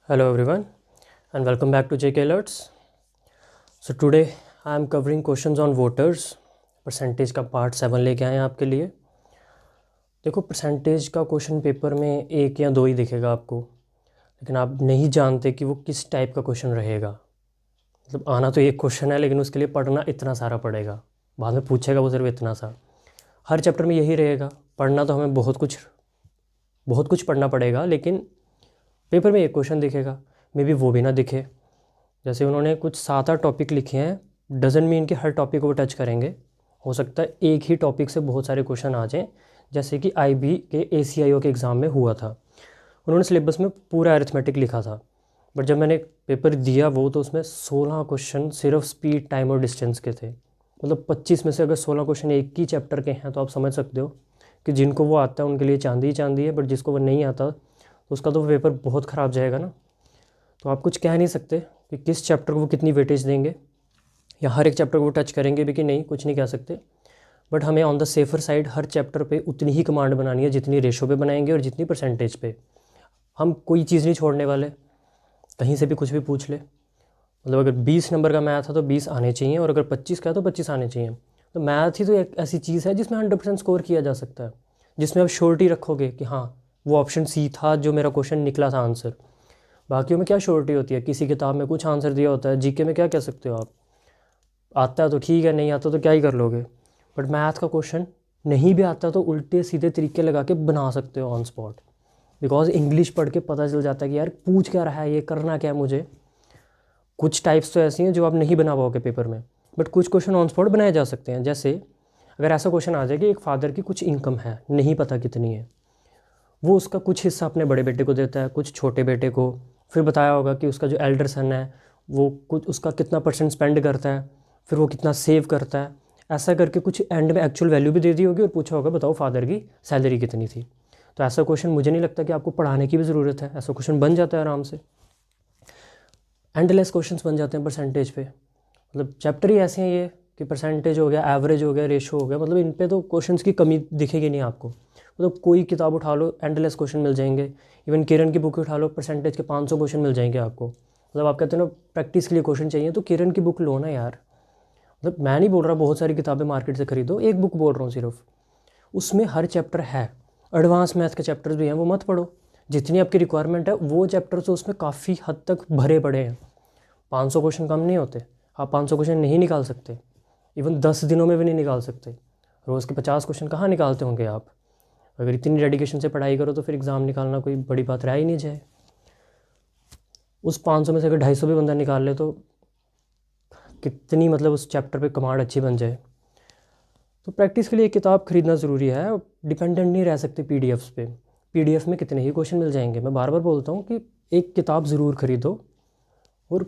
Hello everyone and welcome back to JK Alerts. So today I am covering questions on voters. Percentage का part 7 लेके आए हैं आपके लिए। देखो परसेंटेज का क्वेश्चन पेपर में एक या दो ही दिखेगा आपको, लेकिन आप नहीं जानते कि वो किस टाइप का क्वेश्चन रहेगा। मतलब आना तो एक क्वेश्चन है, लेकिन उसके लिए पढ़ना इतना सारा पड़ेगा। बाद में पूछेगा वो सिर्फ इतना सा। हर चैप्टर में यही रहेगा, पढ़ना तो हमें बहुत कुछ पढ़ना पड़ेगा, लेकिन पेपर में एक क्वेश्चन दिखेगा, मे बी वो भी ना दिखे। जैसे उन्होंने कुछ 7-8 टॉपिक लिखे हैं, डजंट मीन कि हर टॉपिक को वो टच करेंगे। हो सकता है एक ही टॉपिक से बहुत सारे क्वेश्चन आ जाएं, जैसे कि IB के ACIO के एग्ज़ाम में हुआ था। उन्होंने सिलेबस में पूरा अरिथमेटिक लिखा था, बट जब मैंने पेपर दिया वो तो उसमें 16 क्वेश्चन सिर्फ स्पीड, टाइम और डिस्टेंस के थे। मतलब 25 में से अगर 16 क्वेश्चन एक ही चैप्टर के हैं तो आप समझ सकते हो कि जिनको वो आता है उनके लिए चांदी ही चांदी है, बट जिसको वो नहीं आता तो उसका तो पेपर बहुत ख़राब जाएगा ना। तो आप कुछ कह नहीं सकते कि किस चैप्टर को वो कितनी वेटेज देंगे या हर एक चैप्टर को वो टच करेंगे भी कि नहीं, कुछ नहीं कह सकते। बट हमें on the safer side her chapter पे उतनी ही कमांड बनानी है जितनी रेशो पे बनाएंगे और जितनी परसेंटेज पे। हम कोई चीज़ नहीं छोड़ने वाले, कहीं से भी कुछ भी पूछ ले। मतलब अगर 20 नंबर का मैथ है तो 20 आने चाहिए, और अगर 25 का है तो 25 आने चाहिए। तो मैथ ही तो एक ऐसी चीज़ है जिसमें 100% स्कोर किया जा सकता है, जिसमें आप श्योरिटी रखोगे कि हाँ वो ऑप्शन सी था जो मेरा क्वेश्चन निकला था आंसर। बाकियों में क्या श्योरिटी होती है, किसी किताब में कुछ आंसर दिया होता है, जीके में क्या कह सकते हो आप, आता है तो ठीक है, नहीं आता तो क्या ही कर लोगे। बट मैथ का क्वेश्चन नहीं भी आता तो उल्टे सीधे तरीके लगा के बना सकते हो ऑन स्पॉट, बिकॉज इंग्लिश पढ़ के पता चल जाता है कि यार पूछ क्या रहा है, ये करना क्या है मुझे। कुछ टाइप्स तो ऐसी हैं जो आप नहीं बना पाओगे पेपर में, बट कुछ क्वेश्चन ऑन स्पॉट बनाए जा सकते हैं। जैसे अगर ऐसा क्वेश्चन आ जाए कि एक फादर की कुछ इनकम है, नहीं पता कितनी है, वो उसका कुछ हिस्सा अपने बड़े बेटे को देता है, कुछ छोटे बेटे को, फिर बताया होगा कि उसका जो एल्डर सन है वो कुछ उसका कितना % स्पेंड करता है, फिर वो कितना सेव करता है। ऐसा करके कुछ एंड में एक्चुअल वैल्यू भी दे दी होगी और पूछा होगा बताओ फादर की सैलरी कितनी थी। तो ऐसा क्वेश्चन मुझे नहीं लगता कि आपको पढ़ाने की भी ज़रूरत है, ऐसा क्वेश्चन बन जाता है आराम से। एंडलेस क्वेश्चंस बन जाते हैं परसेंटेज पे। मतलब चैप्टर ही ऐसे हैं ये कि परसेंटेज हो गया, एवरेज हो गया, रेशो हो गया, मतलब इन पे तो क्वेश्चंस की कमी दिखेगी नहीं आपको। मतलब कोई किताब उठा लो एंडलेस क्वेश्चन मिल जाएंगे। इवन किरण की बुक उठा लो, परसेंटेज के 500 क्वेश्चन मिल जाएंगे आपको। मतलब आप कहते हो ना प्रैक्टिस के लिए क्वेश्चन चाहिए तो किरण की बुक लो ना यार। मतलब मैं नहीं बोल रहा बहुत सारी किताबें मार्केट से खरीदो, एक बुक बोल रहा हूँ सिर्फ, उसमें हर चैप्टर है। एडवांस मैथ के चैप्टर्स भी हैं, वो मत पढ़ो। जितनी आपकी रिक्वायरमेंट है वो चैप्टर तो उसमें काफ़ी हद तक भरे पड़े हैं। 500 क्वेश्चन कम नहीं होते, आप 500 क्वेश्चन नहीं निकाल सकते, इवन 10 दिनों में भी नहीं निकाल सकते। रोज़ के 50 क्वेश्चन कहाँ निकालते होंगे आप। अगर इतनी डेडिकेशन से पढ़ाई करो तो फिर एग्ज़ाम निकालना कोई बड़ी बात रह ही नहीं जाए। उस 500 में से अगर 250 भी बंदा निकाल ले तो कितनी मतलब उस चैप्टर पे कमांड अच्छी बन जाए। तो प्रैक्टिस के लिए एक किताब खरीदना ज़रूरी है, डिपेंडेंट नहीं रह सकते PDFs पे। PDF में कितने ही क्वेश्चन मिल जाएंगे। मैं बार बार बोलता हूँ कि एक किताब ज़रूर खरीदो, और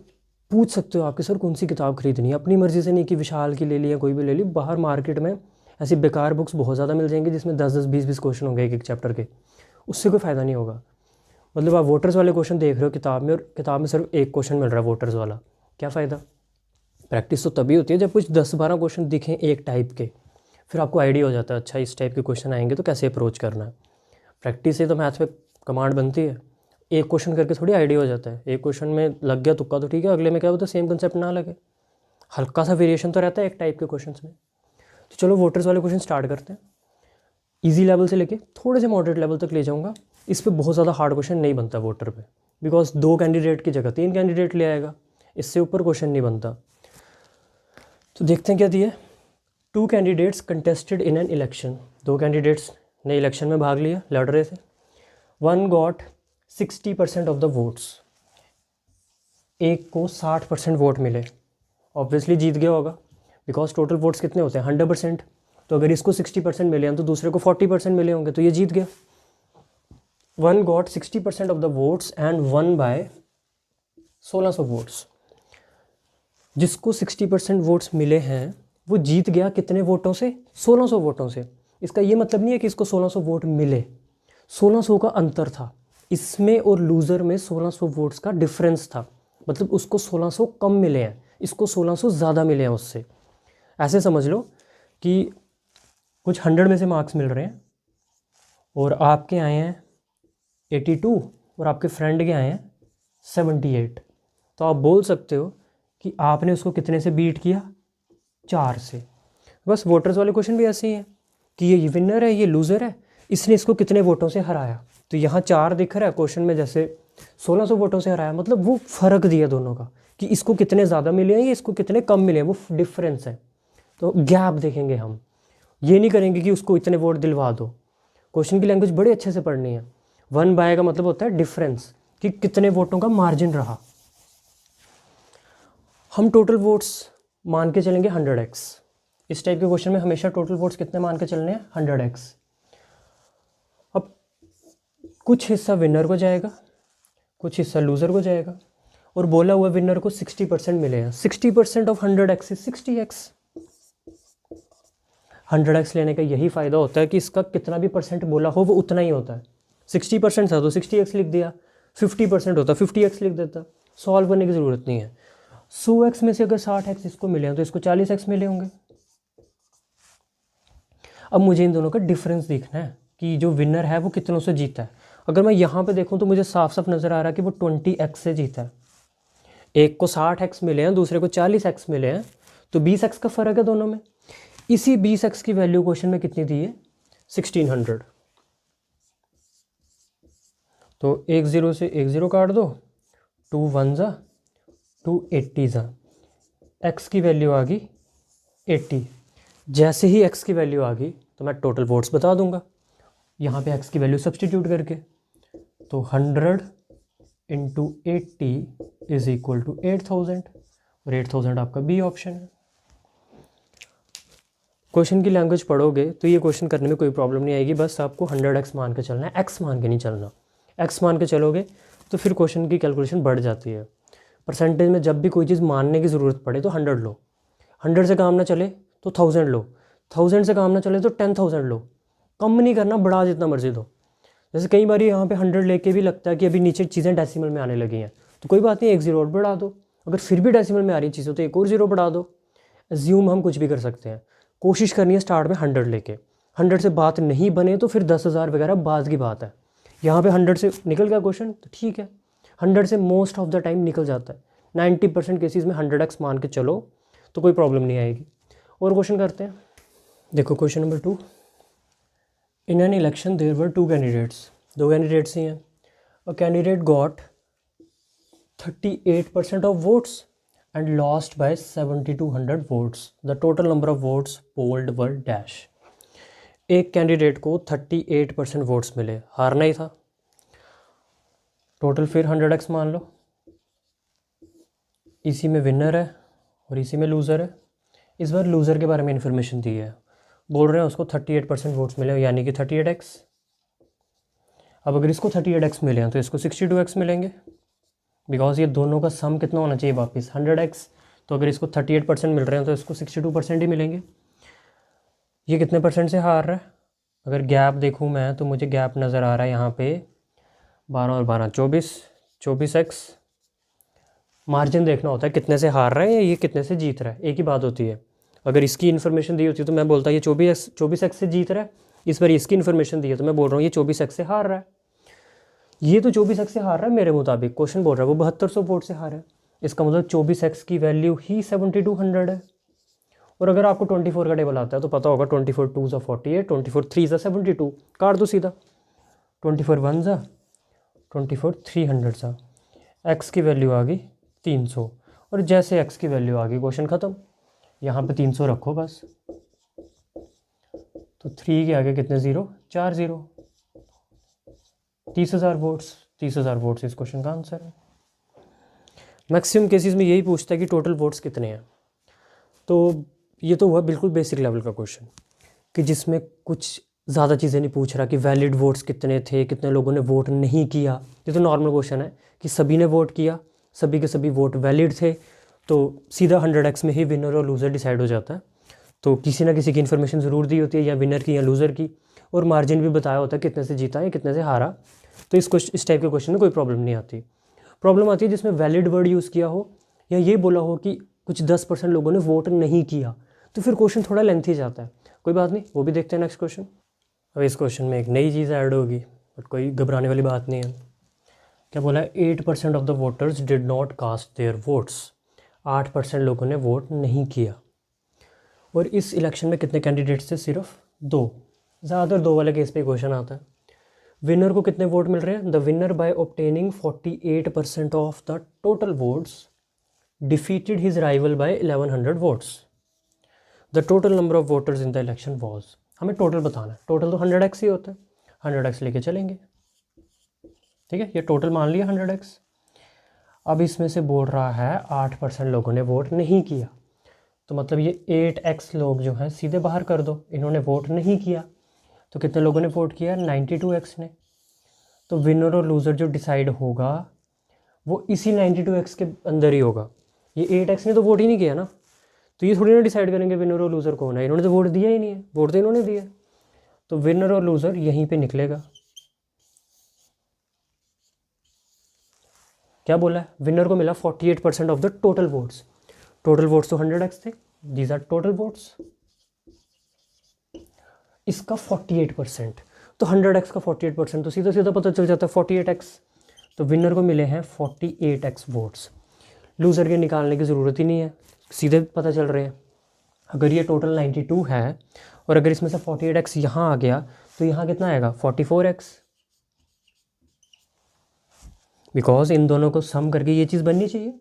पूछ सकते हो आपके सर कौन सी किताब खरीदनी है, अपनी मर्ज़ी से नहीं कि विशाल की ले ली या कोई भी ले ली। बाहर मार्केट में ऐसी बेकार बुक्स बहुत ज़्यादा मिल जाएंगी जिसमें 10-10, 20-20 क्वेश्चन होंगे एक एक चैप्टर के, उससे कोई फ़ायदा नहीं होगा। मतलब आप वोटर्स वाले क्वेश्चन देख रहे हो किताब में, और किताब में सिर्फ एक क्वेश्चन मिल रहा है वोटर्स वाला, क्या फ़ायदा। प्रैक्टिस तो तभी होती है जब कुछ 10-12 क्वेश्चन दिखें एक टाइप के, फिर आपको आइडिया हो जाता है अच्छा इस टाइप के क्वेश्चन आएंगे तो कैसे अप्रोच करना है। प्रैक्टिस से तो मैथ पे कमांड बनती है। एक क्वेश्चन करके थोड़ी आइडिया हो जाता है। एक क्वेश्चन में लग गया तुक्का तो ठीक है, अगले में क्या होता है सेम कंसेप्ट ना लगे, हल्का सा वेरिएशन तो रहता है एक टाइप के क्वेश्चन में। तो चलो वोटर्स वाले क्वेश्चन स्टार्ट करते हैं। ईजी लेवल से लेके थोड़े से मॉडरेट लेवल तक ले जाऊँगा। इस पर बहुत ज़्यादा हार्ड क्वेश्चन नहीं बनता वोटर पे, बिकॉज 2 कैंडिडेट की जगह 3 कैंडिडेट ले आएगा, इससे ऊपर क्वेश्चन नहीं बनता। तो देखते हैं क्या दिया। 2 candidates contested in an election. 2 candidates ने इलेक्शन में भाग लिया, लड़ रहे थे। One got 60% of the votes. एक को 60% वोट मिले, ऑब्वियसली जीत गया होगा, बिकॉज टोटल वोट्स कितने होते हैं 100%। तो अगर इसको 60% मिले हैं तो दूसरे को 40% मिले होंगे, तो ये जीत गया। One got 60% of the votes and one by 1600 votes. जिसको 60% वोट्स मिले हैं वो जीत गया कितने वोटों से, 1600 वोटों से। इसका ये मतलब नहीं है कि इसको 1600 वोट मिले, 1600 का अंतर था इसमें और लूज़र में। 1600 वोट्स का डिफरेंस था, मतलब उसको 1600 कम मिले हैं, इसको 1600 ज़्यादा मिले हैं उससे। ऐसे समझ लो कि कुछ 100 में से मार्क्स मिल रहे हैं और आपके आए हैं 82 और आपके फ्रेंड के आए हैं 78। तो आप बोल सकते हो कि आपने उसको कितने से बीट किया, 4 से। बस वोटर्स वाले क्वेश्चन भी ऐसे ही हैं कि ये विनर है, ये लूज़र है, इसने इसको कितने वोटों से हराया। तो यहाँ 4 दिख रहा है क्वेश्चन में, जैसे 1600 वोटों से हराया, मतलब वो फ़र्क दिया दोनों का कि इसको कितने ज़्यादा मिले हैं, ये इसको कितने कम मिले हैं, वो डिफरेंस है। तो गैप देखेंगे हम, ये नहीं करेंगे कि उसको इतने वोट दिलवा दो। क्वेश्चन की लैंग्वेज बड़े अच्छे से पढ़नी है। 1/, का मतलब होता है डिफरेंस, कि कितने वोटों का मार्जिन रहा। हम टोटल वोट्स मान के चलेंगे 100x। इस टाइप के क्वेश्चन में हमेशा टोटल वोट्स कितने मान के चलने हैं, 100x। अब कुछ हिस्सा विनर को जाएगा, कुछ हिस्सा लूज़र को जाएगा, और बोला हुआ विनर को 60% मिले हैं। 60% of 100x is 60x। 100x लेने का यही फ़ायदा होता है कि इसका कितना भी परसेंट बोला हो वो उतना ही होता है। 60% था तो 60x लिख दिया, 50% होता 50x लिख देता, सॉल्व करने की ज़रूरत नहीं है। 100x में से अगर 60x इसको मिले हैं तो इसको 40x मिले होंगे। अब मुझे इन दोनों का डिफरेंस देखना है कि जो विनर है वो कितनों से जीता है। अगर मैं यहाँ पे देखूँ तो मुझे साफ साफ नज़र आ रहा है कि वो 20x से जीता है। एक को 60x मिले हैं, दूसरे को 40x मिले हैं, तो 20x का फ़र्क है दोनों में। इसी 20x की वैल्यू क्वेश्चन में कितनी दी है, 1600। तो 1 0 से 1 0 काट दो, 2 1 जा, 2 80 जा, x की वैल्यू आ गई 80। जैसे ही x की वैल्यू आ गई तो मैं टोटल वोट्स बता दूंगा यहाँ पे x की वैल्यू सब्सटीट्यूट करके। तो 100 × 80 इज इक्वल टू 8000, और 8000 आपका बी ऑप्शन है। क्वेश्चन की लैंग्वेज पढ़ोगे तो ये क्वेश्चन करने में कोई प्रॉब्लम नहीं आएगी, बस आपको 100x मान के चलना है, x मान के नहीं चलना। x मान के चलोगे तो फिर क्वेश्चन की कैलकुलेशन बढ़ जाती है। परसेंटेज में जब भी कोई चीज़ मानने की ज़रूरत पड़े तो 100 लो, 100 से काम ना चले तो 1000 लो, 1000 से काम ना चले तो 10,000 लो। कम नहीं करना, बढ़ा जितना मर्जी दो। जैसे कई बार यहाँ पे 100 लेके भी लगता है कि अभी नीचे चीज़ें डेसिमल में आने लगी हैं, तो कोई बात नहीं, 1 0 और बढ़ा दो। अगर फिर भी डेसिमल में आ रही चीज़ें तो एक और 0 बढ़ा दो। एज्यूम हम कुछ भी कर सकते हैं। कोशिश करनी है स्टार्ट में 100 लेके, 100 से बात नहीं बने तो फिर 10,000 वगैरह बाद की बात है। यहाँ पे 100 से निकल गया क्वेश्चन तो ठीक है, 100 से मोस्ट ऑफ द टाइम निकल जाता है। 90% केसेस में 100x मान के चलो तो कोई प्रॉब्लम नहीं आएगी। और क्वेश्चन करते हैं। देखो question number 2, in an election there were 2 candidates. 2 candidates ही हैं। A candidate got 38% of votes and lost by 7200 votes. The total number of votes polled were dash. एक कैंडिडेट को 38% वोट्स मिले, हारना ही था। टोटल फिर 100x मान लो, इसी में विनर है और इसी में लूज़र है। इस बार लूज़र के बारे में इन्फॉर्मेशन दी है, बोल रहे हैं उसको 38% वोट्स मिले यानी कि 38x। अब अगर इसको 38x मिले हैं तो इसको 62x मिलेंगे, बिकॉज ये दोनों का सम कितना होना चाहिए वापस 100x। तो अगर इसको 38% मिल रहे हैं तो इसको 62% ही मिलेंगे। ये कितने परसेंट से हार रहा है, अगर गैप देखूँ मैं तो मुझे गैप नज़र आ रहा है यहाँ पे 12 और 12 24x। मार्जिन देखना होता है कितने से हार रहा है या ये कितने से जीत रहा है, एक ही बात होती है। अगर इसकी इन्फॉर्मेशन दी होती है तो मैं बोलता ये 24x से जीत रहा है। इस बार इसकी इन्फॉर्मेशन दी है तो मैं बोल रहा हूँ ये 24x से हार रहा है। ये तो 24x से हार रहा है मेरे मुताबिक, क्वेश्चन बोल रहा है वो 7200 वोट से हार है। इसका मतलब 24x की वैल्यू ही 7200 है। और अगर आपको 24 का टेबल आता है तो पता होगा 24 2 ज़ा 48, 24 3 ज़ा 72, काट दो सीधा। 24 1 ज़ा 24 300 ज़ा, x की वैल्यू आ गई 300, और जैसे x की वैल्यू आ गई क्वेश्चन ख़त्म। यहाँ पे 300 रखो बस, तो 3 के आगे कितने 0, 4 0, 30,000 वोट्स। 30,000 वोट्स इस क्वेश्चन का आंसर है। मैक्सिमम केसेस में यही पूछता है कि टोटल वोट्स कितने हैं। तो ये तो हुआ बिल्कुल बेसिक लेवल का क्वेश्चन कि जिसमें कुछ ज़्यादा चीज़ें नहीं पूछ रहा कि वैलिड वोट्स कितने थे, कितने लोगों ने वोट नहीं किया। ये तो नॉर्मल क्वेश्चन है कि सभी ने वोट किया, सभी के सभी वोट वैलिड थे, तो सीधा 100x में ही विनर और लूज़र डिसाइड हो जाता है। तो किसी ना किसी की इन्फॉर्मेशन ज़रूर दी होती है, या विनर की या लूज़र की, और मार्जिन भी बताया होता है कितने से जीता या कितने से हारा। तो इस टाइप के क्वेश्चन में कोई प्रॉब्लम नहीं आती। प्रॉब्लम आती है जिसमें वैलिड वर्ड यूज़ किया हो या ये बोला हो कि कुछ 10% लोगों ने वोट नहीं किया, तो फिर क्वेश्चन थोड़ा लेंथी जाता है। कोई बात नहीं, वो भी देखते हैं नेक्स्ट क्वेश्चन। अब इस क्वेश्चन में एक नई चीज़ ऐड होगी, बट कोई घबराने वाली बात नहीं है। क्या बोला है, 8% of the voters did not cast their votes, 8% लोगों ने वोट नहीं किया। और इस इलेक्शन में कितने कैंडिडेट्स थे, सिर्फ 2। ज़्यादातर 2 वाले केस पे क्वेश्चन आता है। विनर को कितने वोट मिल रहे हैं, the winner by obtaining 48% of the total votes defeated his rival by 1100 votes. The total number of voters in the election was, हमें टोटल बताना है, टोटल तो 100x ही होता है, 100x लेके चलेंगे, ठीक है, ये टोटल मान लिया 100x। अब इसमें से बोल रहा है 8% लोगों ने वोट नहीं किया, तो मतलब ये 8x लोग जो हैं सीधे बाहर कर दो, इन्होंने वोट नहीं किया। तो कितने लोगों ने वोट किया, 92x ने। तो विनर और लूज़र जो डिसाइड होगा वो इसी 92x के अंदर ही होगा। ये 8x ने तो वोट ही नहीं किया ना, तो ये थोड़ी ना डिसाइड करेंगे विनर और लूज़र कौन है, इन्होंने तो वोट दिया ही नहीं है, वोट तो इन्होंने दिया। तो विनर और लूज़र यहीं पे निकलेगा। क्या बोला है, विनर को मिला 48% of the total votes. Total votes तो 100x थे, दीज आर टोटल वोट्स। इसका 48%, तो 100x का 48%, तो सीधा सीधा पता चल जाता है 48x। तो विनर को मिले हैं 48x वोट्स। लूज़र के निकालने की ज़रूरत ही नहीं है, सीधे पता चल रहे हैं। अगर ये टोटल 92 है और अगर इसमें से 48x यहाँ आ गया तो यहाँ कितना आएगा, 44x, बिकॉज इन दोनों को सम करके ये चीज़ बननी चाहिए।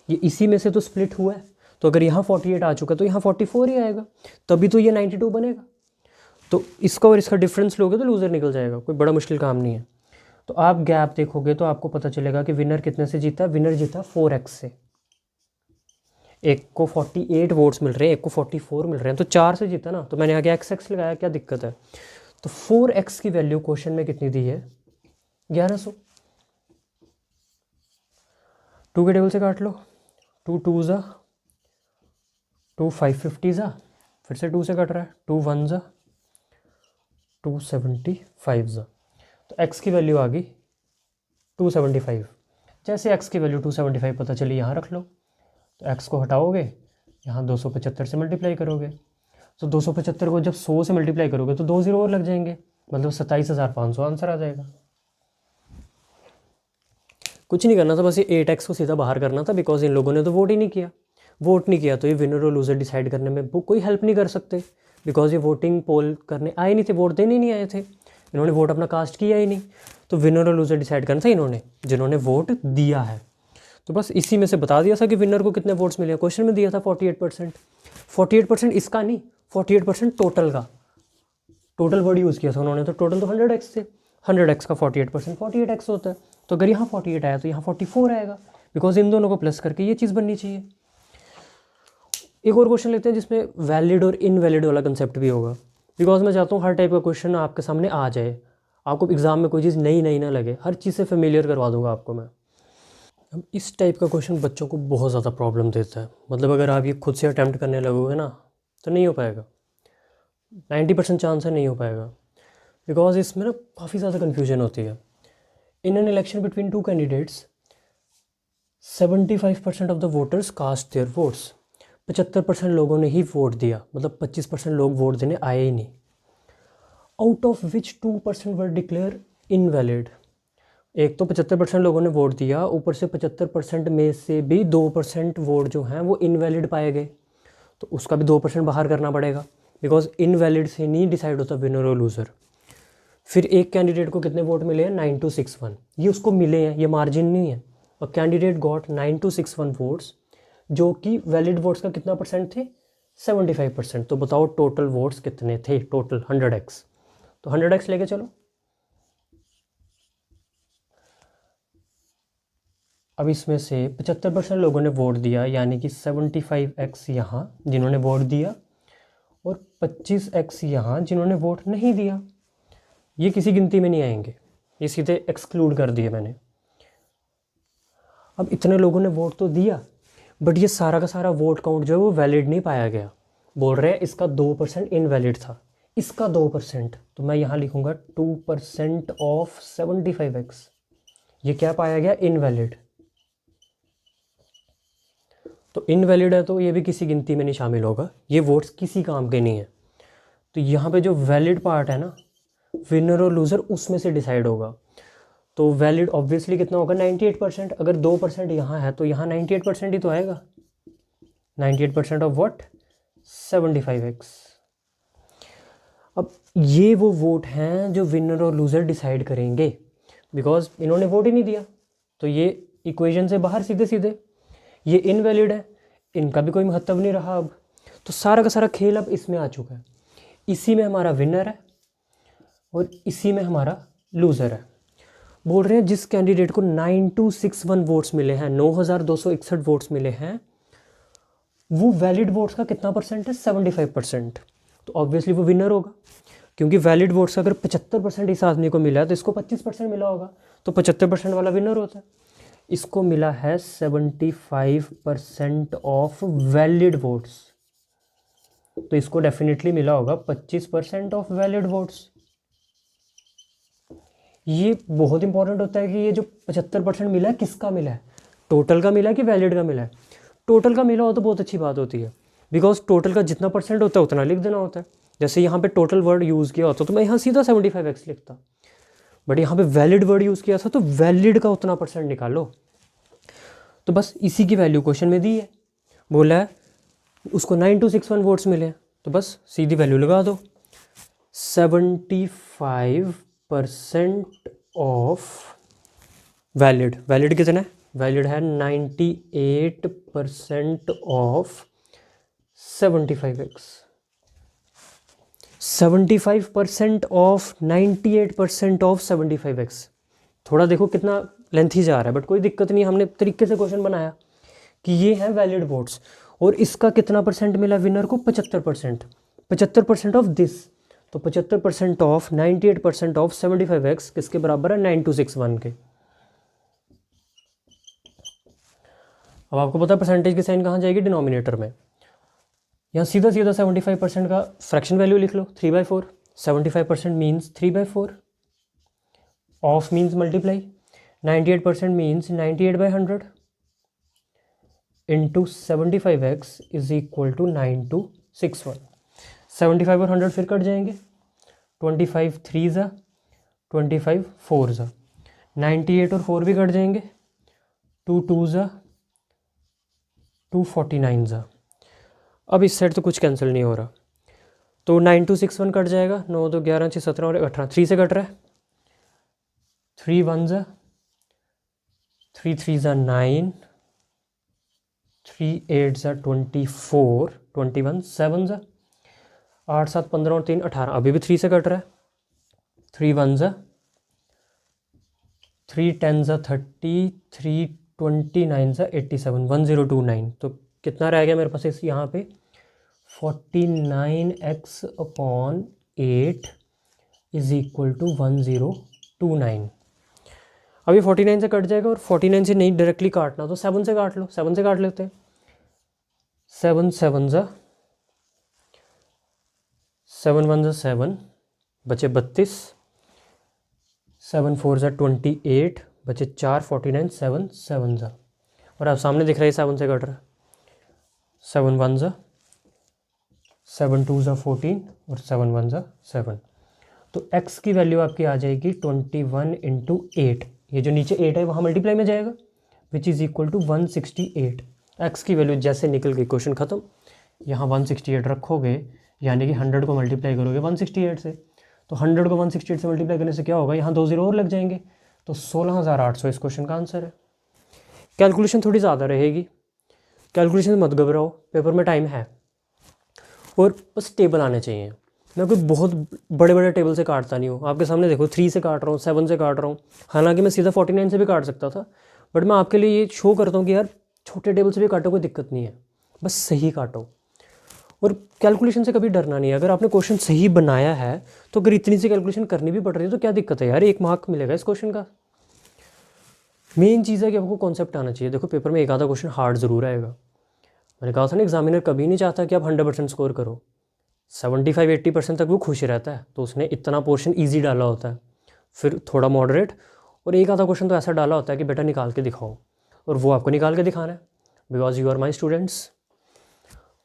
ये इसी में से तो स्प्लिट हुआ है, तो अगर यहाँ 48 आ चुका तो यहाँ 44 ही आएगा, तभी तो ये 92 बनेगा। तो इसका और इसका डिफरेंस लोगे तो लूज़र निकल जाएगा, कोई बड़ा मुश्किल काम नहीं है। तो आप गैप देखोगे तो आपको पता चलेगा कि विनर कितने से जीता, विनर जीता 4x से। एक को 48 वोट्स मिल रहे हैं, एक को 44 मिल रहे हैं, तो 4 से जीता ना, तो मैंने आगे x लगाया, क्या दिक्कत है। तो 4x की वैल्यू क्वेश्चन में कितनी दी है, 1100। 2 के टेबल से काट लो, 2 2 ज़ा 2 550 ज़ा, फिर से 2 से कट रहा है, 2 1 ज़ा 275 ज़ा। तो x की वैल्यू आ गई 275। जैसे x की वैल्यू 275 पता चली, यहाँ रख लो। तो x को हटाओगे, यहाँ 275 से मल्टीप्लाई करोगे, तो 275 को जब 100 से मल्टीप्लाई करोगे तो 2 0 और लग जाएंगे, मतलब 27,500 आंसर आ जाएगा। कुछ नहीं करना था, बस ये 8x को सीधा बाहर करना था, बिकॉज इन लोगों ने तो वोट ही नहीं किया। वोट नहीं किया तो ये विनर और लूज़र डिसाइड करने में वो कोई हेल्प नहीं कर सकते, बिकॉज ये वोटिंग पोल करने आए नहीं थे, वोट देने नहीं आए थे, इन्होंने वोट अपना कास्ट किया ही नहीं। तो विनर और लूज़र डिसाइड करना था इन्होंने, जिन्होंने वोट दिया है। तो बस इसी में से बता दिया था कि विनर को कितने वोट्स मिले, क्वेश्चन में दिया था 48%। 48% इसका नहीं, 48% टोटल का, टोटल वर्ड यूज़ किया था उन्होंने, तो टोटल तो 100x थे, 100x का 48% 48x होता है। तो अगर यहाँ 48 आया तो यहाँ 44 आएगा, बिकॉज इन दोनों को प्लस करके ये चीज़ बननी चाहिए। एक और क्वेश्चन लेते हैं जिसमें वैलिड और इनवैलिड वाला कंसेप्ट भी होगा, बिकॉज मैं चाहता हूँ हर टाइप का क्वेश्चन आपके सामने आ जाए, आपको एग्जाम में कोई चीज़ नई ना लगे, हर चीज़ से फेमिलियर करवा दूंगा आपको मैं। अब इस टाइप का क्वेश्चन बच्चों को बहुत ज़्यादा प्रॉब्लम देता है, मतलब अगर आप ये खुद से अटैम्प्ट करने लगोगे ना तो नहीं हो पाएगा, 90% चांस है नहीं हो पाएगा, बिकॉज इसमें ना काफ़ी ज़्यादा कन्फ्यूजन होती है। In an election between 2 candidates 75% of the voters cast their votes, 75% लोगों ने ही वोट दिया, मतलब 25% लोग वोट देने आए ही नहीं। Out of which 2% were declare invalid, एक तो 75% लोगों ने वोट दिया, ऊपर से 75% में से भी 2% वोट जो हैं वो इनवैलिड पाए गए, तो उसका भी 2% बाहर करना पड़ेगा, बिकॉज इनवैलिड से नहीं डिसाइड होता विनर और लूज़र। फिर एक कैंडिडेट को कितने वोट मिले हैं, 9261, ये उसको मिले हैं, ये मार्जिन नहीं है। और कैंडिडेट गॉट 9261 वोट्स, जो कि वैलिड वोट्स का कितना परसेंट थे, 75%। तो बताओ टोटल वोट्स कितने थे, टोटल 100x, तो 100x लेके चलो। अब इसमें से 75% लोगों ने वोट दिया, यानी कि 75x यहाँ जिन्होंने वोट दिया, और 25x यहाँ जिन्होंने वोट नहीं दिया। ये किसी गिनती में नहीं आएंगे, ये सीधे एक्सक्लूड कर दिए मैंने। अब इतने लोगों ने वोट तो दिया, बट ये सारा का सारा वोट काउंट जो है वो वैलिड नहीं पाया गया, बोल रहे हैं इसका 2% इनवैलिड था, इसका 2%, तो मैं यहाँ लिखूँगा 2% ऑफ 75x, ये क्या पाया गया, इनवैलिड। तो इनवैलिड है तो ये भी किसी गिनती में नहीं शामिल होगा, ये वोट्स किसी काम के नहीं है। तो यहाँ पे जो वैलिड पार्ट है ना, विनर और लूज़र उसमें से डिसाइड होगा। तो वैलिड ऑब्वियसली कितना होगा 98%। अगर 2% यहाँ है तो यहाँ 98% ही तो आएगा। 98% ऑफ व्हाट 75x। अब ये वो वोट हैं जो विनर और लूज़र डिसाइड करेंगे, बिकॉज इन्होंने वोट ही नहीं दिया तो ये इक्वेशन से बाहर सीधे सीधे। ये इनवैलिड है, इनका भी कोई महत्व नहीं रहा अब। तो सारा का सारा खेल अब इसमें आ चुका है। इसी में हमारा विनर है और इसी में हमारा लूज़र है। बोल रहे हैं जिस कैंडिडेट को 9261 वोट्स मिले हैं, 9261 वोट्स मिले हैं, वो वैलिड वोट्स का कितना परसेंट है 75%। तो ऑब्वियसली वो विनर होगा, क्योंकि वैलिड वोट्स का अगर 75% इस आदमी को मिला है तो इसको 25% मिला होगा, तो 75% वाला विनर होता है। इसको मिला है 75% ऑफ वैलिड वोट्स, तो इसको डेफिनेटली मिला होगा 25% ऑफ वैलिड वोट्स। ये बहुत इंपॉर्टेंट होता है कि ये जो 75% मिला है किसका मिला है, टोटल का मिला है कि वैलिड का मिला है। टोटल का मिला हो तो बहुत अच्छी बात होती है, बिकॉज टोटल का जितना परसेंट होता है उतना लिख देना होता है। जैसे यहाँ पे टोटल वर्ड यूज़ किया होता तो मैं यहाँ सीधा 75x लिखता, बट यहाँ पे वैलिड वर्ड यूज़ किया था तो वैलिड का उतना परसेंट निकालो। तो बस इसी की वैल्यू क्वेश्चन में दी है, बोला है उसको 9261 वोट्स मिले हैं, तो बस सीधी वैल्यू लगा दो। 75% ऑफ वैलिड, वैलिड कितना है, वैलिड है 98% of 75x। 75% of 98% of 75x। थोड़ा देखो कितना लेंथी जा रहा है, बट कोई दिक्कत नहीं, हमने तरीके से क्वेश्चन बनाया कि ये है वैलिड वोट्स और इसका कितना परसेंट मिला विनर को 75%। 75% ऑफ दिस, तो 75% ऑफ 98% ऑफ 75x किसके बराबर है 9261 के। अब आपको पता है परसेंटेज की साइन कहाँ जाएगी, डिनोमिनेटर में। यहाँ सीधा सीधा 75% का फ्रैक्शन वैल्यू लिख लो 3/4। 75% means 3/4, of means multiply, 98% means 98/100 into 75x is equal to 9261। 75 और 100 फिर कट जाएंगे, 25 3 ज़ा 25 4 ज़ा, 98 और 4 भी कट जाएंगे, 2 2 ज़ा 249 ज़ा। अब इस साइड तो कुछ कैंसिल नहीं हो रहा, तो 9261 कट जाएगा, 9 2 11 6 17 और 18, 3 से कट रहा है, 3 1 ज़ा 3 3 ज़ा 9, 3 8 ज़ा 24 21, 7 ज़ा 8 7 15 और 3 18, अभी भी 3 से कट रहा है, 3 1 ज़ा 3 10 ज़ा 30, 3 29 ज़ा 87, 1029। तो कितना रह गया मेरे पास इस यहाँ पे 49x/8 इज इक्वल टू 1029। अभी 49 से कट जाएगा और 49 से नहीं डायरेक्टली काटना तो 7 से काट लो, 7 से काट लेते हैं, 7 7 ज़ा 7 1 ज़ा 7 बचे 32, 7 4 ज़ा 28 बचे 4, 49 7 7 ज़ा, और अब सामने दिख रहा है 7 से कट रहा है, 7 1 ज़ा 7 2 ज़ा 14 और 7 1 ज़ा 7। तो x की वैल्यू आपकी आ जाएगी 21 इंटू 8, ये जो नीचे 8 है वहाँ मल्टीप्लाई में जाएगा, which is equal to 168। x की वैल्यू जैसे निकल गई क्वेश्चन ख़त्म। यहाँ 168 रखोगे, यानी कि 100 को मल्टीप्लाई करोगे 168 से, तो 100 को 168 से मल्टीप्लाई करने से क्या होगा, यहाँ 2 0 और लग जाएंगे, तो 16800 इस क्वेश्चन का आंसर है। कैलकुलेशन थोड़ी ज़्यादा रहेगी, कैलकुलेशन मत घबराओ, पेपर में टाइम है, और बस टेबल आने चाहिए। मैं कोई बहुत बड़े बड़े टेबल से काटता नहीं हूँ, आपके सामने देखो 3 से काट रहा हूँ, 7 से काट रहा हूँ, हालांकि मैं सीधा 49 से भी काट सकता था, बट मैं आपके लिए ये शो करता हूँ कि यार छोटे टेबल से भी काटो, कोई दिक्कत नहीं है, बस सही काटो। और कैलकुलेशन से कभी डरना नहीं है, अगर आपने क्वेश्चन सही बनाया है तो अगर इतनी सी कैलकुलेशन करनी भी पड़ रही है तो क्या दिक्कत है यार, 1 मार्क मिलेगा इस क्वेश्चन का। मेन चीज़ है कि आपको कॉन्सेप्ट आना चाहिए। देखो पेपर में एक आधा क्वेश्चन हार्ड ज़रूर आएगा, मैंने कहा था ना एग्जामिनर कभी नहीं चाहता कि आप 100% स्कोर करो, 75-80% तक वो खुश रहता है, तो उसने इतना पोर्शन ईजी डाला होता है, फिर थोड़ा मॉडरेट, और एक आधा क्वेश्चन तो ऐसा डाला होता है कि बेटा निकाल के दिखाओ, और वो आपको निकाल के दिखाना है, because you are my students.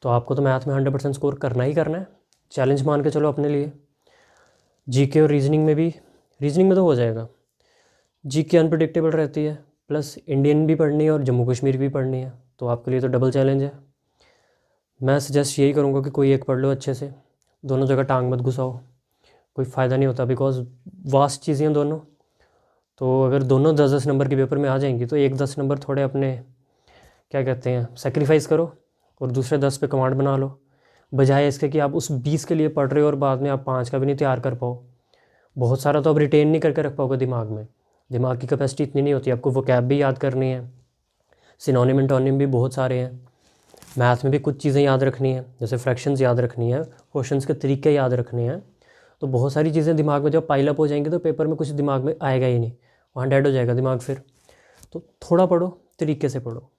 तो आपको तो मैथ में 100% स्कोर करना ही करना है, चैलेंज मान के चलो अपने लिए। जीके और रीजनिंग में भी, रीजनिंग में तो हो जाएगा, जीके अनप्रडिक्टेबल रहती है, प्लस इंडियन भी पढ़नी है और जम्मू कश्मीर भी पढ़नी है, तो आपके लिए तो डबल चैलेंज है। मैं सजेस्ट यही करूँगा कि कोई एक पढ़ लो अच्छे से, दोनों जगह टांग मत घुसाओ, कोई फ़ायदा नहीं होता, बिकॉज वास्ट चीज़ें हैं दोनों। तो अगर दोनों 10-10 नंबर के पेपर में आ जाएंगी तो एक 10 नंबर थोड़े अपने क्या कहते हैं सेक्रीफाइस करो और दूसरे 10 पे कमांड बना लो, बजाय इसके कि आप उस 20 के लिए पढ़ रहे हो और बाद में आप 5 का भी नहीं तैयार कर पाओ। बहुत सारा तो आप रिटेन नहीं करके रख पाओगे दिमाग में, दिमाग की कैपेसिटी इतनी नहीं होती, आपको वोकैब भी याद करनी है, सिनोनिम एंटोनिम भी बहुत सारे हैं, मैथ में भी कुछ चीज़ें याद रखनी है, जैसे फ्रैक्शंस याद रखनी है, क्वेश्चंस के तरीके याद रखने हैं। तो बहुत सारी चीज़ें दिमाग में जब पाइलअप हो जाएंगी तो पेपर में कुछ दिमाग में आएगा ही नहीं, वहाँ डेड हो जाएगा दिमाग फिर। तो थोड़ा पढ़ो, तरीके से पढ़ो।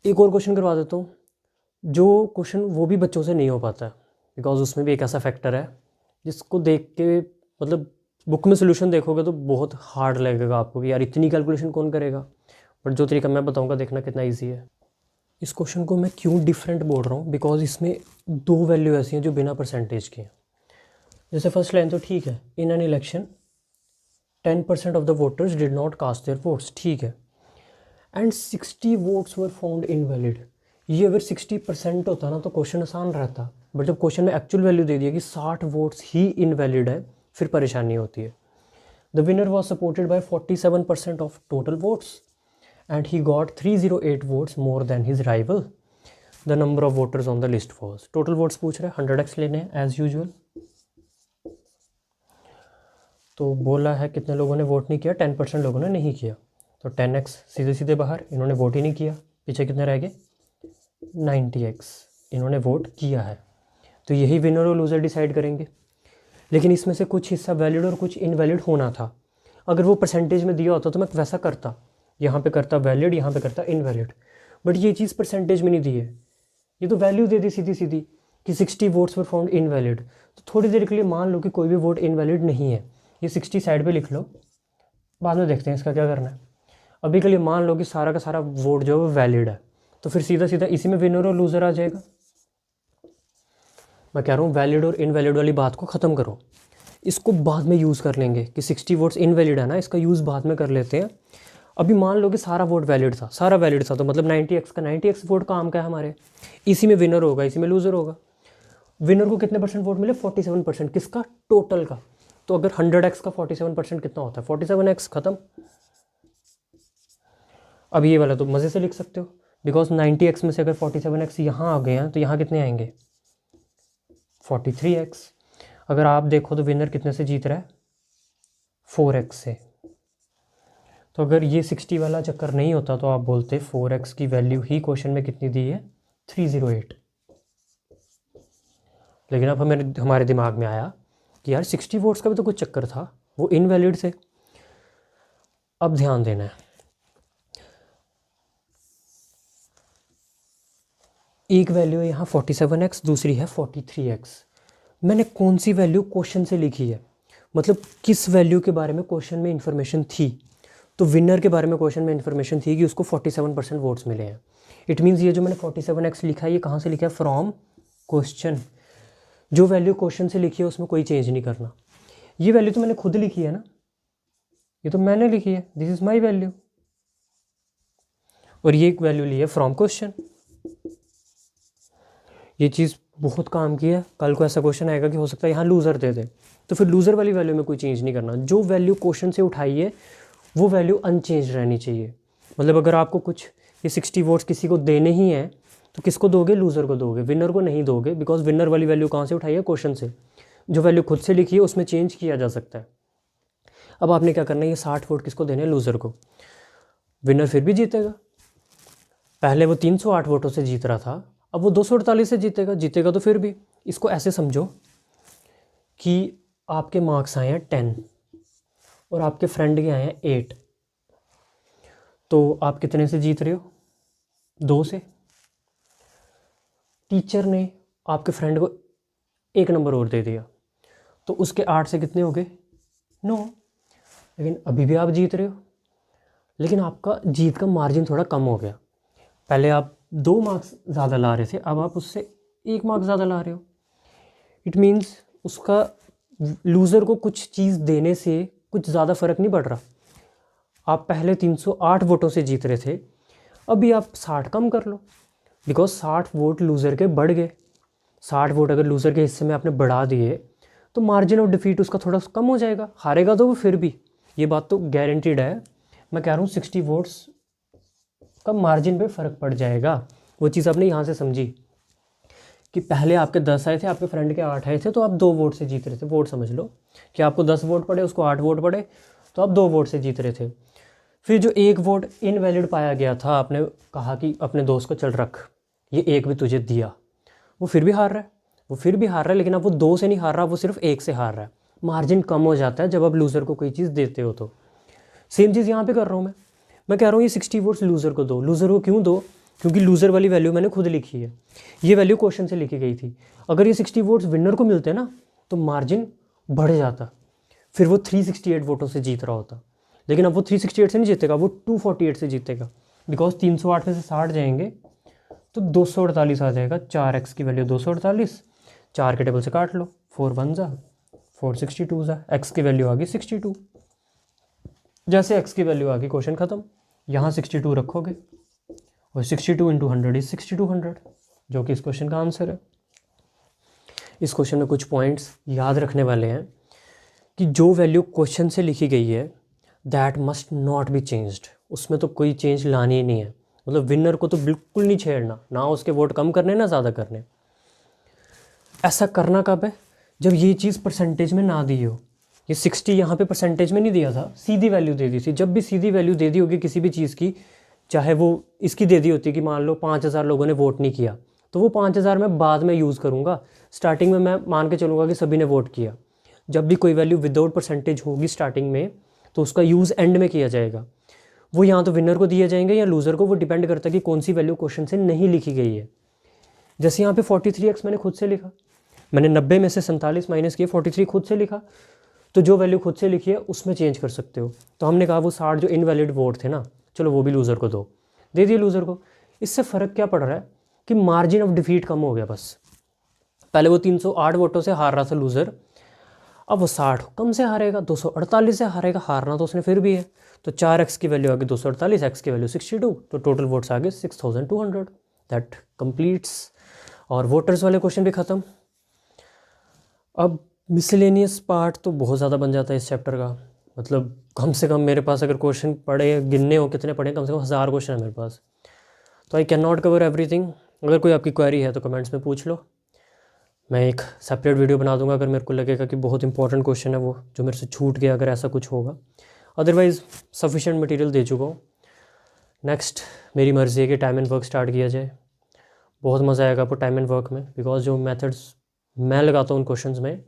एक और क्वेश्चन करवा देता हूँ, जो क्वेश्चन वो भी बच्चों से नहीं हो पाता है, बिकॉज उसमें भी एक ऐसा फैक्टर है जिसको देख के मतलब बुक में सोल्यूशन देखोगे तो बहुत हार्ड लगेगा आपको कि यार इतनी कैलकुलेशन कौन करेगा, बट जो तरीका मैं बताऊँगा देखना कितना ईजी है। इस क्वेश्चन को मैं क्यों डिफरेंट बोल रहा हूँ, बिकॉज इसमें 2 वैल्यू ऐसी हैं जो बिना परसेंटेज के हैं। जैसे फर्स्ट लाइन तो ठीक है, in an election 10% of the voters did not cast their votes, ठीक है, and 60 votes were found invalid. ये अगर 60% होता ना तो क्वेश्चन आसान रहता, बट जब क्वेश्चन में एक्चुअल वैल्यू दे दिया कि 60 वोट्स ही इनवैलिड है, फिर परेशानी होती है। The winner was supported by 47% of total votes and he got 308 votes more than his rival. The number of voters on the list was, total votes पूछ रहा है, 100x लेने हैं as usual। तो बोला है कितने लोगों ने वोट नहीं किया, 10% लोगों ने नहीं किया, तो 10x सीधे सीधे बाहर, इन्होंने वोट ही नहीं किया, पीछे कितने रह गए 90x, इन्होंने वोट किया है। तो यही विनर और लूज़र डिसाइड करेंगे, लेकिन इसमें से कुछ हिस्सा वैलिड और कुछ इनवैलिड होना था। अगर वो परसेंटेज में दिया होता तो मैं वैसा करता, यहाँ पे करता वैलिड, यहाँ पे करता इनवैलिड, बट ये चीज़ परसेंटेज में नहीं दी है, ये तो वैल्यू दे दी सीधी सीधी कि 60 वोट्स वर फाउंड इनवैलिड। तो थोड़ी देर के लिए मान लो कि कोई भी वोट इनवैलिड नहीं है, ये 60 साइड पे लिख लो, बाद में देखते हैं इसका क्या करना है। अभी के लिए मान लो कि सारा का सारा वोट जो है वो वैलिड है, तो फिर सीधा सीधा इसी में विनर और लूज़र आ जाएगा। मैं कह रहा हूँ वैलिड और इनवैलिड वाली बात को ख़त्म करो, इसको बाद में यूज़ कर लेंगे कि 60 वोट्स इनवैलिड है ना, इसका यूज़ बाद में कर लेते हैं। अभी मान लो कि सारा वोट वैलिड था, सारा वैलिड था, तो मतलब 90x का 90x वोट काम का है हमारे, इसी में विनर होगा, इसी में लूज़र होगा। विनर को कितने परसेंट वोट मिले, 47%, किसका, टोटल का। तो अगर 100x का 47% कितना होता है, 47x, ख़त्म। अब ये वाला तो मज़े से लिख सकते हो, बिकॉज 90x में से अगर 47x यहाँ आ गए हैं तो यहाँ कितने आएंगे 43x। अगर आप देखो तो विनर कितने से जीत रहा है, 4x से। तो अगर ये 60 वाला चक्कर नहीं होता तो आप बोलते 4x की वैल्यू ही क्वेश्चन में कितनी दी है, 308। लेकिन अब हमारे दिमाग में आया कि यार 60 वोट्स का भी तो कुछ चक्कर था, वो इनवैलिड से। अब ध्यान देना है, एक वैल्यू है यहाँ 47x, दूसरी है 43x। मैंने कौन सी वैल्यू क्वेश्चन से लिखी है, मतलब किस वैल्यू के बारे में क्वेश्चन में इंफॉर्मेशन थी। तो विनर के बारे में क्वेश्चन में इंफॉर्मेशन थी कि उसको 47% वोट्स मिले हैं। इट मीन्स ये जो मैंने 47x लिखा है ये कहाँ से लिखा है, फ्रॉम क्वेश्चन। जो वैल्यू क्वेश्चन से लिखी है उसमें कोई चेंज नहीं करना। ये वैल्यू तो मैंने खुद लिखी है ना, ये तो मैंने लिखी है, दिस इज़ माई वैल्यू, और ये एक वैल्यू ली है फ्रॉम क्वेश्चन। ये चीज़ बहुत काम की है, कल को ऐसा क्वेश्चन आएगा कि हो सकता है यहाँ लूज़र दे दे, तो फिर लूज़र वाली वैल्यू में कोई चेंज नहीं करना। जो वैल्यू क्वेश्चन से उठाई है वो वैल्यू अनचेंज रहनी चाहिए। मतलब अगर आपको कुछ ये 60 वोट्स किसी को देने ही हैं तो किसको दोगे, लूज़र को दोगे, विनर को नहीं दोगे, बिकॉज विनर वाली वैल्यू कहाँ से उठाई है, क्वेश्चन से। जो वैल्यू खुद से लिखी है उसमें चेंज किया जा सकता है। अब आपने क्या करना है, ये 60 वोट किसको देने हैं, लूज़र को। विनर फिर भी जीतेगा, पहले वो 308 वोटों से जीत रहा था, अब वो 248 से जीतेगा तो फिर भी। इसको ऐसे समझो कि आपके मार्क्स आए हैं 10 और आपके फ्रेंड के आए हैं 8, तो आप कितने से जीत रहे हो, 2 से। टीचर ने आपके फ्रेंड को 1 नंबर और दे दिया तो उसके 8 से कितने हो गए, 9। लेकिन अभी भी आप जीत रहे हो, लेकिन आपका जीत का मार्जिन थोड़ा कम हो गया। पहले आप 2 मार्क्स ज़्यादा ला रहे थे, अब आप उससे 1 मार्क्स ज़्यादा ला रहे हो। इट मीन्स उसका लूज़र को कुछ चीज़ देने से कुछ ज़्यादा फ़र्क नहीं पड़ रहा। आप पहले 308 वोटों से जीत रहे थे, अभी आप 60 कम कर लो, बिकॉज 60 वोट लूज़र के बढ़ गए। 60 वोट अगर लूज़र के हिस्से में आपने बढ़ा दिए तो मार्जिन ऑफ डिफीट उसका थोड़ा कम हो जाएगा। हारेगा तो वो फिर भी, ये बात तो गारंटीड है। मैं कह रहा हूँ 60 वोट्स का मार्जिन पे फ़र्क पड़ जाएगा। वो चीज़ आपने यहाँ से समझी कि पहले आपके 10 आए थे, आपके फ्रेंड के 8 आए थे, तो आप 2 वोट से जीत रहे थे। वोट समझ लो कि आपको 10 वोट पड़े, उसको 8 वोट पड़े, तो आप 2 वोट से जीत रहे थे। फिर जो 1 वोट इनवैलिड पाया गया था, आपने कहा कि अपने दोस्त को चल रख, ये 1 भी तुझे दिया, वो फिर भी हार रहा है, वो फिर भी हार रहा है, लेकिन अब वो 2 से नहीं हार रहा, वो सिर्फ 1 से हार रहा है। मार्जिन कम हो जाता है जब आप लूज़र को कोई चीज़ देते हो। तो सेम चीज़ यहाँ पे कर रहा हूँ मैं कह रहा हूँ ये 60 वोट्स लूज़र को दो। लूज़र को क्यों दो? क्योंकि लूज़र वाली वैल्यू मैंने खुद लिखी है, ये वैल्यू क्वेश्चन से लिखी गई थी। अगर ये 60 वोट्स विनर को मिलते ना तो मार्जिन बढ़ जाता, फिर वो 368 वोटों से जीत रहा होता। लेकिन अब वो 368 से नहीं जीतेगा, वो 248 से जीतेगा, बिकॉज 308 में से 60 जाएंगे तो 248 आ जाएगा। 4x की वैल्यू 248, 4 के टेबल से काट लो, 4 1 जा 462 जा, x की वैल्यू आ गई 62। जैसे x की वैल्यू आ गई, क्वेश्चन ख़त्म। यहाँ 62 रखोगे और 62 इंटू 100 इज 6200, जो कि इस क्वेश्चन का आंसर है। इस क्वेश्चन में कुछ पॉइंट्स याद रखने वाले हैं कि जो वैल्यू क्वेश्चन से लिखी गई है that must not be changed, उसमें तो कोई चेंज लानी ही नहीं है। मतलब विनर को तो बिल्कुल नहीं छेड़ना, ना उसके वोट कम करने ना ज़्यादा करने। ऐसा करना कब है? जब ये चीज़ परसेंटेज में ना दी हो। ये 60 यहाँ पे परसेंटेज में नहीं दिया था, सीधी वैल्यू दे दी थी। जब भी सीधी वैल्यू दे दी होगी किसी भी चीज़ की, चाहे वो इसकी दे दी होती कि मान लो 5000 लोगों ने वोट नहीं किया, तो वो 5000 मैं बाद में यूज़ करूँगा। स्टार्टिंग में मैं मान के चलूँगा कि सभी ने वोट किया। जब भी कोई वैल्यू विदाउट परसेंटेज होगी स्टार्टिंग में, तो उसका यूज़ एंड में किया जाएगा। वो यहाँ तो विनर को दिए जाएंगे या लूज़र को, वो डिपेंड करता है कि कौन सी वैल्यू क्वेश्चन से नहीं लिखी गई है। जैसे यहाँ पे 43x मैंने खुद से लिखा, मैंने 90 में से 47 माइनस किए, 43 खुद से लिखा, तो जो वैल्यू खुद से लिखी है उसमें चेंज कर सकते हो। तो हमने कहा वो 60 जो इनवैलिड वोट थे ना, चलो वो भी लूज़र को दो, दे दिए लूज़र को। इससे फ़र्क क्या पड़ रहा है कि मार्जिन ऑफ डिफीट कम हो गया बस। पहले वो 308 वोटों से हार रहा था लूज़र, अब वो 60 कम से हारेगा, 248 से हारेगा। हारना तो उसने फिर भी है। तो 4x की वैल्यू आ गई 248, x की वैल्यू 62, तो टोटल वोट्स आ गए 6200। That completes. और वोटर्स वाले क्वेश्चन भी ख़त्म। अब मिसलेनियस पार्ट तो बहुत ज़्यादा बन जाता है इस चैप्टर का। मतलब कम से कम मेरे पास अगर क्वेश्चन पढ़े, गिनने हो कितने पढ़े, कम से कम 1000 क्वेश्चन है मेरे पास। तो I can not cover everything. अगर कोई आपकी क्वेरी है तो कमेंट्स में पूछ लो, मैं एक सेपरेट वीडियो बना दूंगा अगर मेरे को लगेगा कि बहुत इंपॉर्टेंट क्वेश्चन है वो जो मेरे से छूट गया, अगर ऐसा कुछ होगा। अदरवाइज़ सफिशेंट मटेरियल दे चुका हूँ। नेक्स्ट मेरी मर्ज़ी है कि टाइम एंड वर्क स्टार्ट किया जाए। बहुत मज़ा आएगा आपको टाइम एंड वर्क में, बिकॉज जो मेथड्स मैं लगाता हूँ उन क्वेश्चंस में,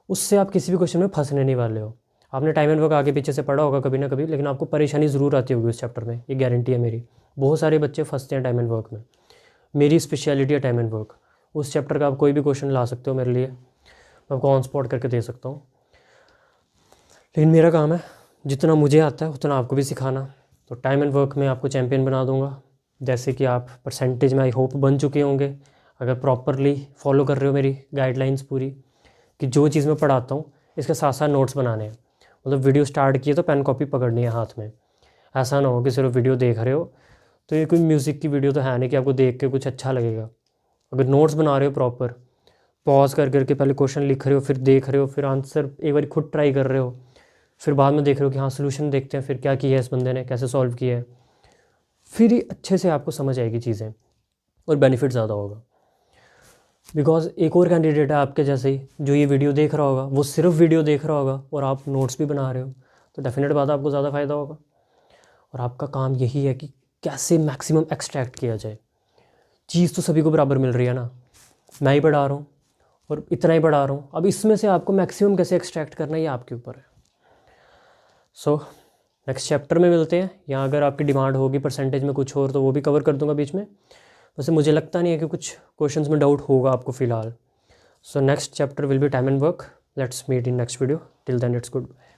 उससे आप किसी भी क्वेश्चन में फंसने नहीं वाले हो। आपने टाइम एंड वर्क आगे पीछे से पढ़ा होगा कभी ना कभी, लेकिन आपको परेशानी ज़रूर आती होगी उस चैप्टर में, ये गारंटी है मेरी। बहुत सारे बच्चे फंसते हैं टाइम एंड वर्क में। मेरी स्पेशलिटी है टाइम एंड वर्क। उस चैप्टर का आप कोई भी क्वेश्चन ला सकते हो मेरे लिए, मैं आपको ऑन स्पॉट करके दे सकता हूँ। लेकिन मेरा काम है जितना मुझे आता है उतना आपको भी सिखाना। तो टाइम एंड वर्क में आपको चैम्पियन बना दूंगा, जैसे कि आप परसेंटेज में आई होप बन चुके होंगे अगर प्रॉपरली फॉलो कर रहे हो मेरी गाइडलाइंस पूरी, कि जो चीज़ मैं पढ़ाता हूँ इसके साथ साथ नोट्स बनाने हैं। मतलब वीडियो स्टार्ट किए तो पेन कॉपी पकड़नी है हाथ में। ऐसा ना हो कि सिर्फ वीडियो देख रहे हो, तो ये कोई म्यूज़िक की वीडियो तो है नहीं कि आपको देख के कुछ अच्छा लगेगा। अगर नोट्स बना रहे हो प्रॉपर, पॉज कर करके पहले क्वेश्चन लिख रहे हो, फिर देख रहे हो, फिर आंसर एक बार खुद ट्राई कर रहे हो, फिर बाद में देख रहे हो कि हाँ सोल्यूशन देखते हैं फिर क्या किया है इस बंदे ने, कैसे सॉल्व किया है, फिर ही अच्छे से आपको समझ आएगी चीज़ें और बेनिफिट ज़्यादा होगा। बिकॉज एक और कैंडिडेट है आपके जैसे ही जो ये वीडियो देख रहा होगा, वो सिर्फ वीडियो देख रहा होगा और आप नोट्स भी बना रहे हो, तो डेफिनेट बात आपको ज़्यादा फ़ायदा होगा। और आपका काम यही है कि कैसे मैक्सिमम एक्सट्रैक्ट किया जाए। चीज़ तो सभी को बराबर मिल रही है ना, मैं ही पढ़ा रहा हूँ और इतना ही पढ़ा रहा हूँ, अब इसमें से आपको मैक्सिमम कैसे एक्सट्रैक्ट करना है ये आपके ऊपर है। सो नेक्स्ट चैप्टर में मिलते हैं, या अगर आपकी डिमांड होगी परसेंटेज में कुछ और तो वो भी कवर कर दूंगा बीच में। वैसे मुझे लगता नहीं है कि कुछ क्वेश्चंस में डाउट होगा आपको फ़िलहाल। So next chapter will be time and work. Let's meet in next video. Till then it's good bye.